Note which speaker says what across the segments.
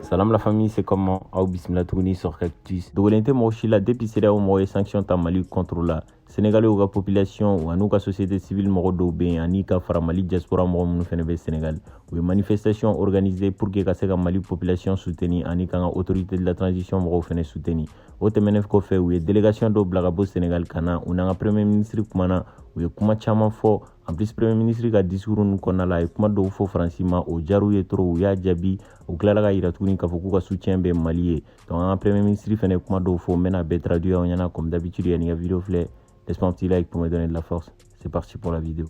Speaker 1: Salam la famille, c'est comment Aou Bismillah Touni sur Cactus. Dogolente Mochila, depuis CEDEAO Moye sanction ta Mali contre la Sénégalais ou la population ou à société civile Morodo Ben, Anika Faramali diaspora Morom Fenebe Sénégal. Ou manifestation organisée pour que la Mali population soutenue, Anika autorité de la transition Moro Fene soutenue. Au Temenef Kofe, ou délégation do Blagabo Sénégal Kana, ou n'a premier ministre Kumana, ou Kuma Chama Fo. En plus, Premier ministre ka discours nous connaît et kuma dɔw fɔ Francima o jaru ye trop u y'a jaabi u tilala ka yira tuguni k'a fɔ k'u ka soutien bɛ Mali ye. Donc an ka Premier ministre fɛnɛ kuma dɔw fɔ n bɛna bɛɛ traduire aw ɲɛna comme d'habitude yani ka vidéo filɛ. Laisse-moi un petit like pour me donner de la force. C'est parti pour la vidéo.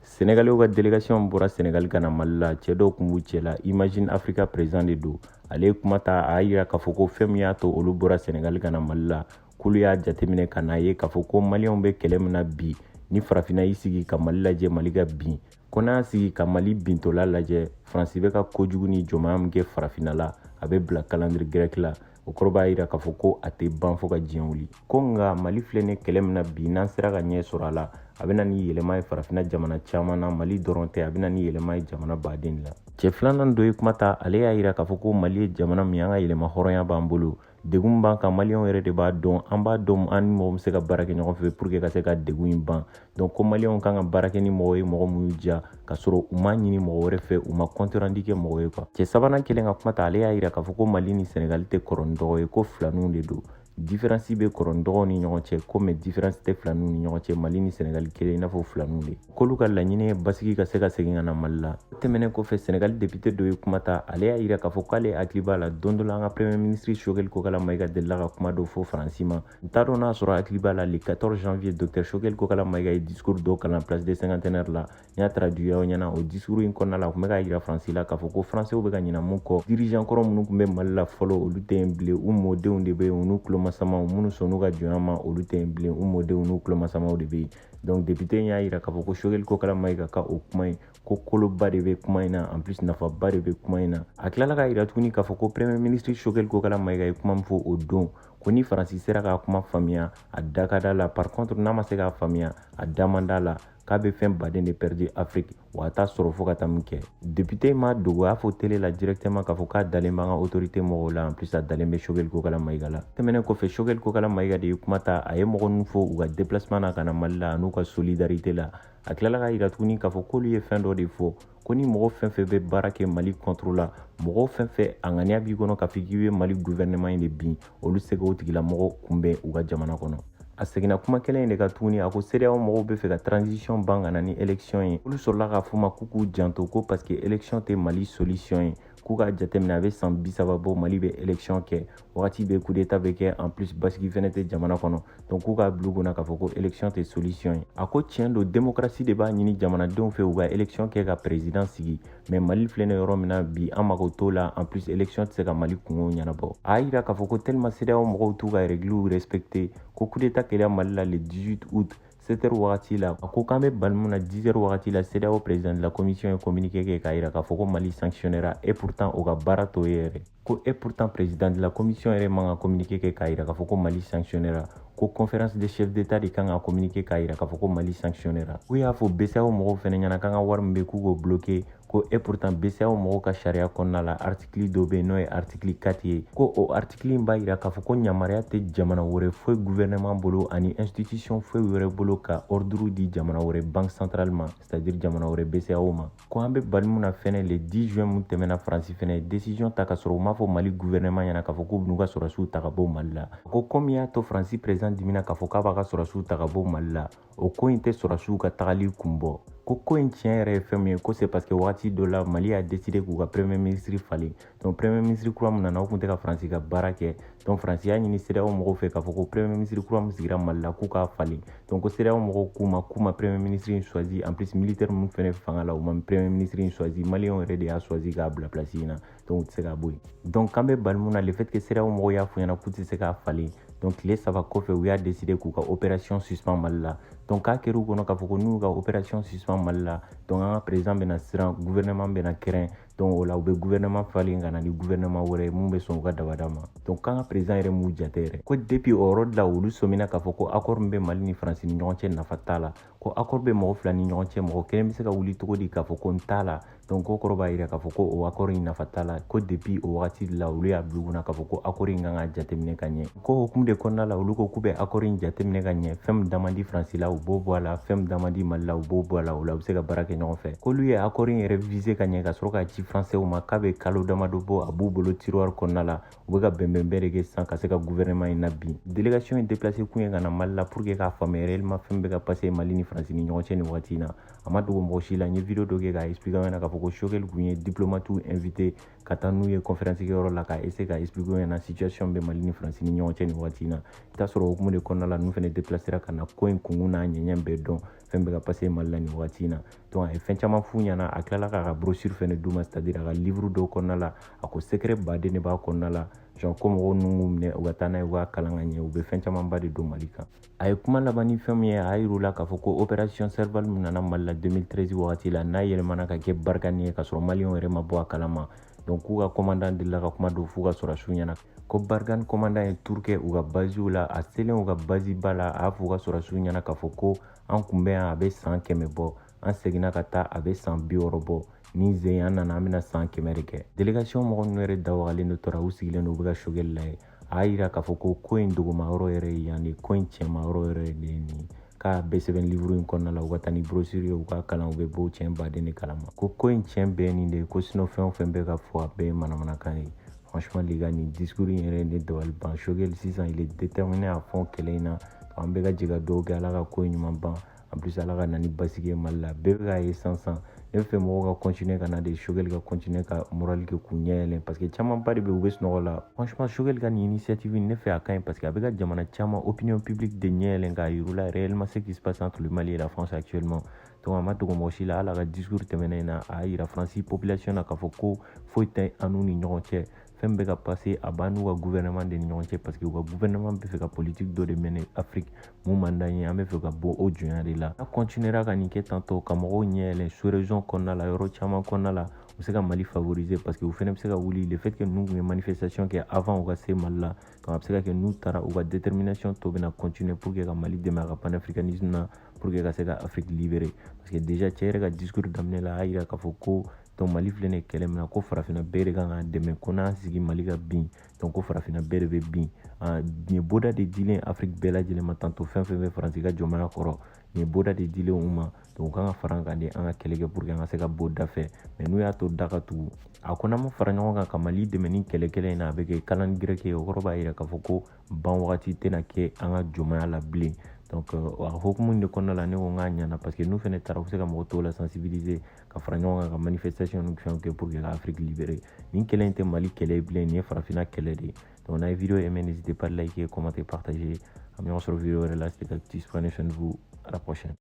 Speaker 1: Sénégalais ka délégation bɔra Sénégal kana Mali la cɛ dɔw kun b'u cɛ la Imagine Africa président de do ale kuma ta a yira k'a fɔ ko fɛn min y'a to olu bɔra Sénégal kana Mali la k'olu y'a jateminɛ ka n'a ye k'a fɔ ko maliyɛnw bɛ kɛlɛ min na bi ni farafinna y'i sigi ka Mali lajɛ Mali ka bin ko n'a y'a sigi ka Mali bintola lajɛ Faransi bɛ ka kojugu ni jɔmaya min kɛ farafinna la a bɛ bila calendrier grec la o kɔrɔ b'a yira k'a fɔ ko a tɛ ban fo ka diɲɛ wuli ko nka Mali filɛ ni kɛlɛ min na bi n'an sera ka ɲɛ sɔrɔ a la a bɛ na ni yɛlɛma ye farafinna jamana caman na Mali dɔrɔn tɛ a bɛ na ni yɛlɛma ye jamana baden la cɛ filanan dɔ ye kuma ta ale y'a yira k'a fɔ ko Mali ye jamana min an ka yɛlɛma hɔrɔnya b'an bolo degun b'an kan maliyɛnw yɛrɛ de b'a dɔn an b'a dɔn an ni mɔgɔ min se ka baara kɛ ɲɔgɔn fɛ pour que ka se ka degun in ban donc ko maliyɛnw kan ka baara kɛ ni mɔgɔ ye mɔgɔ min y'u diya ka sɔrɔ u m'a ɲini mɔgɔ wɛrɛ fɛ u ma compte rendu kɛ mɔgɔ ye quoi cɛ sabanan kelen ka kuma ta ale y'a yira k'a fɔ ko Mali ni Sénégal tɛ kɔrɔ ni dɔgɔ ye ko filaninw de don différence bɛ kɔrɔ ni dɔgɔw ni ɲɔgɔn cɛ ko mais différence tɛ filaninw ni ɲɔgɔn cɛ Mali ni Sénégal kelen i n'a fɔ filaninw de k'olu ka laɲini ye basigi ka se ka segin ka na Mali la tɛmɛnen kɔfɛ Sénégal député dɔ ye kuma ta ale y'a yira k'a fɔ k'ale hakili b'a la don dɔ la an ka premier ministre Choguel Kokala Maïga delila ka kuma dɔ fɔ Faransi ma n t'a dɔn n'a sɔrɔ hakili b'a la le 14 janvier Dr Choguel Kokala Maïga ye discours dɔ kalan place des cinquantenaires la n y'a traduit aw ɲɛna o discours in kɔnɔna la a tun bɛ ka yira Faransi la k'a fɔ ko Français bɛ ka ɲinɛ mun kɔ dirigeant kɔrɔ minnu tun bɛ Mali la fɔlɔ olu tɛ yen bilen u mɔdenw de bɛ yen u n'u tulomasamaw minnu sɔnn'u ka jɔnya ma olu tɛ yen bilen u mɔdenw n'u tulomasamaw de bɛ yen donc député in y'a yira k'a fɔ ko Choguel Kokala Maïga ka o kuma in ko koloba de bɛ kuma in na en plus nafaba de bɛ kuma in na a tilala k'a yira tuguni k'a fɔ ko premier ministre Choguel Kokala Maïga ye kuma min fɔ o don ko ni Faransi sera k'a kuma faamuya a da ka d'a la par contre n'a ma se k'a faamuya a da man d'a la k'a bɛ fɛn baden de perdre Afrique wa a t'a sɔrɔ fo ka taa min kɛ député ma dogo a fɔ télé la directement k'a fɔ k'a dalen b'an ka autorité mɔgɔw la en plus a dalen bɛ Choguel Kokala Maïga la tɛmɛnen kɔfɛ Choguel Kokala Maïga de ye kuma ta a ye mɔgɔ ninnu fɔ u ka déplacement na ka na Mali la n'u ka solidarité la a tilala ka yira tuguni k'a fɔ k'olu ye fɛn dɔ de fɔ ko ni mɔgɔ fɛn fɛn bɛ baara kɛ Mali contre la mɔgɔ fɛn fɛn a ŋaniya b'i kɔnɔ k'a fɔ k'i bɛ Mali gouvernement in de bin olu se k'o tigilamɔgɔ kunbɛn u ka jamana kɔnɔ a seginna kuma kelen in de ka tuguni a ko CEDEAO mɔgɔw bɛ fɛ ka transition ban ka na ni élection ye olu sɔrɔla k'a fɔ ma k'u k'u janto ko parce que élection tɛ Mali solution ye k'u ka jateminɛ a bɛ san 30 bɔ Mali bɛ élection kɛ wagati bɛ coup d'état bɛ kɛ en plus basigi fɛnɛ tɛ jamana kɔnɔ donc k'u ka bila u kunna k'a fɔ ko élection tɛ solution ye a ko tiɲɛ don démocratie de b'a ɲini jamanadenw fɛ u ka élection kɛ ka président sigi mais Mali filɛ nin yɔrɔ min na bi an mago t'o la en plus élection tɛ se ka Mali kungow ɲɛnabɔ a y'a yira k'a fɔ ko tellement CEDEAO mɔgɔw t'u ka règles respecter ko coup d'état kɛra Mali la le 18 août 7h wagati la a ko k'an bɛ bali mun na 10h wagati la CEDEAO président de la commission ye communiqué kɛ k'a yira k'a fɔ ko Mali sanctionnera et pourtant o ka baara t'o ye yɛrɛ ko et pourtant président de la commission yɛrɛ man ka communiqué kɛ k'a yira k'a fɔ ko Mali sanctionnera ko conférence des chefs d'état de kan ka communiqué k'a yira k'a fɔ ko Mali sanctionnera u y'a fɔ BCEAO mɔgɔw fɛnɛ ɲɛna k'an ka wari min bɛ k'u k'o bloqué ko et pourtant BCEAO mɔgɔw ka sariya kɔnɔna la article dɔ bɛ yen n'o ye article 4 ye ko o article in b'a yira k'a fɔ ko yamaruya tɛ jamana wɛrɛ foyi gouvernement bolo ani institution foyi wɛrɛ bolo ka ordre di jamana wɛrɛ banque centrale ma c'est à dire jamana wɛrɛ BCEAO ma ko an bɛ bali mun na fɛnɛ le 10 juin mun tɛmɛna Faransi fɛnɛ décision ta ka sɔrɔ u m'a fɔ Mali gouvernement ɲɛna k'a fɔ k'u b'u ka sɔrɔsiw ta ka bɔ Mali la ko comme y'a to Faransi président dimina k'a fɔ k'a b'a ka sɔrɔsiw ta ka bɔ Mali la o ko in tɛ sɔrɔsiw ka tagali kun bɔ ko in tiɲɛ yɛrɛ ye fɛn min ye ko c'est parce que wagati dɔ la Mali a décidé k'u ka premier ministre falen donc premier ministre kura min nana o tun tɛ ka Faransi ka baara kɛ donc Faransi y'a ɲini CEDEAO mɔgɔw fɛ k'a fɔ ko premier ministre kura min sigira Mali la k'u k'a falen donc ko CEDEAO mɔgɔw k'u ma premier ministre in choisi en plus militaire minnu fɛnɛ fanga la u ma premier ministre in choisi maliyɛnw yɛrɛ de y'a choisi k'a bila place in na donc u tɛ se k'a bɔ yen donc k'an bɛ bali mun na le fait que CEDEAO mɔgɔw y'a fɔ ɲɛna k'u tɛ se k'a falen donc tile 3 kɔfɛ u y'a décidé k'u ka opération suspend Mali la donc k'a kɛra u kɔnɔ k'a fɔ ko n'u ka opération suspend Mali la donc an ka président bɛna siran gouvernement bɛna kɛrɛn donc o la u bɛ gouvernement falen ka na ni gouvernement wɛrɛ mun bɛ sɔn u ka dabada ma donc kan ka président yɛrɛ m'u jate yɛrɛ ko depuis o yɔrɔ de la olu sɔmina k'a fɔ ko accord min bɛ Mali ni France ni ɲɔgɔn cɛ nafa t'a la ko accord bɛ mɔgɔ fila ni ɲɔgɔn cɛ mɔgɔ kelen bɛ se ka wuli cogo di k'a fɔ ko n t'a la donc ko kɔrɔ b'a yira k'a fɔ ko o accord in nafa t'a la ko depuis o wagati de la olu y'a bila u kunna k'a fɔ ko accord in kan ka jateminɛ ka ɲɛ ko hukumu de kɔnɔna la olu ko k'u bɛ accord in jateminɛ ka ɲɛ fɛn min da man di France la u b'o bɔ a la fɛn min da man di Mali la u b'o bɔ a la o la u bɛ se ka baara kɛ ɲɔgɔn fɛ k'olu ye accord in yɛrɛ viser ka ɲɛ ka sɔrɔ ka ci français ma k'a bɛ kalo damadɔ bɔ a b'u bolo tiroir kɔnɔna la u bɛ ka bɛnbɛnbɛn de kɛ sisan ka se ka gouvernement in na bin délégation in déplacé kun ye ka na Mali la pour que k'a faamuya réellement fɛn bɛ ka passer Mali ni France ni ɲɔgɔn cɛ nin wagati in na a ma dogo mɔgɔ si la n ye video dɔ kɛ k'a expliquer ɲɛna k'a fɔ ko Choguel kun ye diplomate invité ka taa n'u ye conférence kɛyɔrɔ la ka essayer ka expliquer ɲɛna situation bɛ Mali ni France ni ɲɔgɔn cɛ nin wagati in na i t'a sɔrɔ hukumu de kɔnɔna la n'u fɛnɛ déplacera ka na ko in kunkun n'a ɲɛɲɛ bɛɛ dɔn fɛn bɛ ka passer Mali la nin wagati in na donc a ye fɛn caman f'u ɲɛna a tilala k'a ka brochure fɛnɛ d'u ma c'est à dire a ka livre dɔw kɔnɔna la a ko secret baden de b'a kɔnɔna la genre ko mɔgɔw n'u k'u minɛ u ka taa n'a ye u k'a kalan ka ɲɛ u bɛ fɛn camanba de don Mali kan a ye kuma laban ni fɛn min ye a y'a yir'u la k'a fɔ ko opération Serval min nana Mali la 2013 wagati la n'a yɛlɛmana ka kɛ Barkhane ye k'a sɔrɔ maliyɛnw yɛrɛ ma bɔ a kalama donc k'u ka commandant delila ka kuma dɔ f'u ka sɔrɔsiw ɲɛna ko Barkhane commandant ye tour kɛ u ka basiw la a selen u ka basi ba la a y'a fɔ u ka sɔrɔsiw ɲɛna k'a fɔ ko an kun bɛ yan a bɛ san 100 bɔ an seginna ka taa a bɛ san 60 bɔ ni zen an nana an bɛna san 100 de kɛ délégation mɔgɔ ninnu yɛrɛ dawagalen de tora u sigilen don u bɛ ka Choguel lajɛ a y'a yira k'a fɔ ko in dogoma yɔrɔ yɛrɛ ye yan de ko in cɛma yɔrɔ yɛrɛ de ye nin k'a bɛɛ sɛbɛn livre in kɔnɔna la u ka taa ni brochure ye u ka kalan u bɛ bɔ tiɲɛ baden de kalama ko in tiɲɛ bɛɛ nin de ko sinon fɛn o fɛn bɛ ka fɔ a bɛɛ ye manamanakan ye franchement les gars nin discours in yɛrɛ ne dabali ban Choguel sisan il est déterminé à fond kɛlɛ in na an bɛɛ ka jɛ ka dugawu kɛ ala ka ko in ɲuman ban en plus ala ka na ni basigi ye Mali la bɛɛ bɛ k'a ye sisan ne bɛ fɛ mɔgɔw ka continuer ka na de Choguel ka continuer ka moral kɛ k'u ɲɛ yɛlɛn parce que camanba de bɛ u bɛ sunɔgɔ la franchement Choguel ka nin initiative ne fɛ a ka ɲi parce que a bɛ ka jamana caman opinion publique de ɲɛ yɛlɛn k'a yir'u la réellement ce qui se passe entre le Mali et la France actuellement donc a ma dogo mɔgɔ si la hali a ka discours tɛmɛnen in na a y'a yira France population na k'a fɔ ko foyi tɛ an n'u ni ɲɔgɔn cɛ fɛn bɛ ka passer a b'a n'u ka gouvernement de ni ɲɔgɔn cɛ parce que u ka gouvernement bɛ fɛ ka politique dɔ de mener Afrique mun man d'an ye an bɛ fɛ ka bɔ o jonya de la n'a continuera ka nin kɛ tantôt ka mɔgɔw ɲɛ yɛlɛn sous région kɔnɔna la yɔrɔ caman kɔnɔna la u bɛ se ka Mali favoriser parce que u fɛnɛ bɛ se ka wuli le fait que ninnu tun ye manifestation kɛ avant u ka se Mali la donc a bɛ se ka kɛ n'u taara u ka détermination tɔ bɛna continuer pour que ka Mali dɛmɛ a ka panafricanisme na pour que ka se ka Afrique libérer parce que déjà cɛ yɛrɛ ka discours daminɛ la a y'a yira k'a fɔ ko donc Mali filɛ nin ye kɛlɛ min na ko farafinna bɛɛ de kan ka dɛmɛ ko n'an sigi Mali ka bin donc ko farafinna bɛɛ de bɛ bin nin ye boda de dilen Afrique bɛɛ lajɛlen ma tantôt fɛn fɛn bɛ Faransi ka jɔnmaya kɔrɔ nin ye boda de dilen u ma donc u kan ka fara an kan de an ka kɛlɛ kɛ pour que an ka se ka bɔ da fɛ mais n'u y'a to da ka tugu a ko n'an ma fara ɲɔgɔn kan ka Mali dɛmɛ ni kɛlɛ in na a bɛ kɛ kalani gɛrɛkɛ ye o kɔrɔ b'a yira k'a fɔ ko ban wagati tɛna kɛ an ka jɔnmaya la bilen donc a hokumu de kɔnɔna la ne ko n k'a ɲɛna parce que n'u fɛnɛ taara u bɛ se ka mɔgɔ tɔw la sensibiliser ka fara ɲɔgɔn kan ka manifestation ni fɛnw kɛ pour que ka Afrique libérer nin kɛlɛ in tɛ Mali kɛlɛ ye bilen nin ye farafinna kɛlɛ de ye donc n'a ye vidéo aimé n'hésitez pas à liker commenter partager an bɛ ɲɔgɔn sɔrɔ vidéo wɛrɛ la c'était Cactus prenez soin de vous à la prochaine